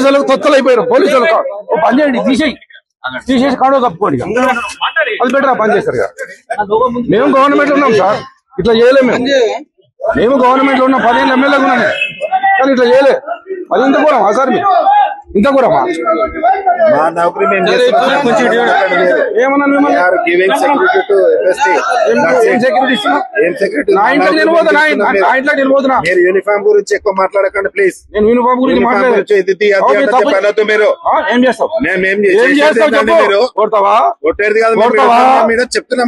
పోలీసులకు తొత్తలైపోయారు. పోలీసులకు పని చేయండి, తీసేసి కాడో కప్పుకోండి. అది బెటర్ పని చేస్తారు. మేము గవర్నమెంట్ ఉన్నాం సార్, ఇట్లా చేయలేము. మేము గవర్నమెంట్ లో ఉన్నాం, 15 ఎమ్మెల్యేలు ఉన్నాం కానీ ఇట్లా చేయలే. అది ఇంత కూడా సార్, మీరు ఇంత కూడా ఏమన్నా యూనిఫామ్ గురించి ఎక్కువ మాట్లాడకండి ప్లీజ్. నేను యూనిఫామ్ గురించి మాట్లాడలేదు. మీరు ఏం చేస్తావు? మీరు కొట్టేది కాదు, చెప్తున్నాం.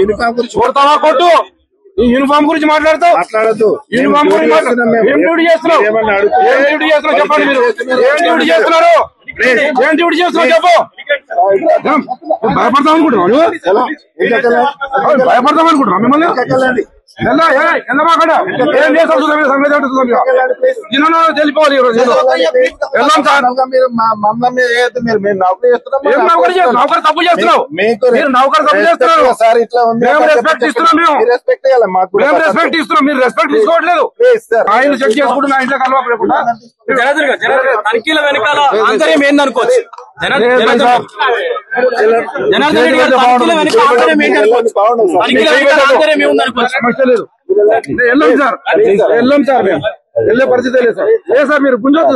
యూనిఫామ్ గురించి కొడతావా? కొట్టు. ఈ యూనిఫామ్ గురించి మాట్లాడద్దు. యూనిఫామ్ గురించి ఏం డ్యూటీ చేస్తున్నావు? చెప్పండి. మీరు ఏం డ్యూటీ చేస్తున్నారు? చెప్పు. భయపడతాం అనుకుంటున్నావు? భయపడతాం అనుకుంటున్నావు మిమ్మల్ని? ఏం చేస్తాం తెలిపోవాలి. వెళ్దాం సార్. నౌకరు తప్పు చేస్తున్నావు. మీరు నౌకరు తప్పు చేస్తున్నారు. మేము రెస్పెక్ట్ ఇస్తున్నాం. మేము రెస్పెక్ట్ ఇస్తున్నాం. మీరు రెస్పెక్ట్ తీసుకోవట్లేదు. ఆయన చెక్ చేసుకుంటున్నా ఇంట్లో కలవకుండా. తనిఖీల వెనకాల ఆంతర్యం ఏందనుకోవచ్చు. జనార్దన్ రెడ్డి గారు తనిఖీల వెనక ఆంతర్యం ఏంటనుకోవచ్చు. తనిఖీల వెనకాల ఆంతర్యం ఏముందనుకోవచ్చు. సమస్య లేదు. వెళ్ళాం సార్, వెళ్ళే పరిస్థితి లేదు సార్. మీరు గుంజొద్దు.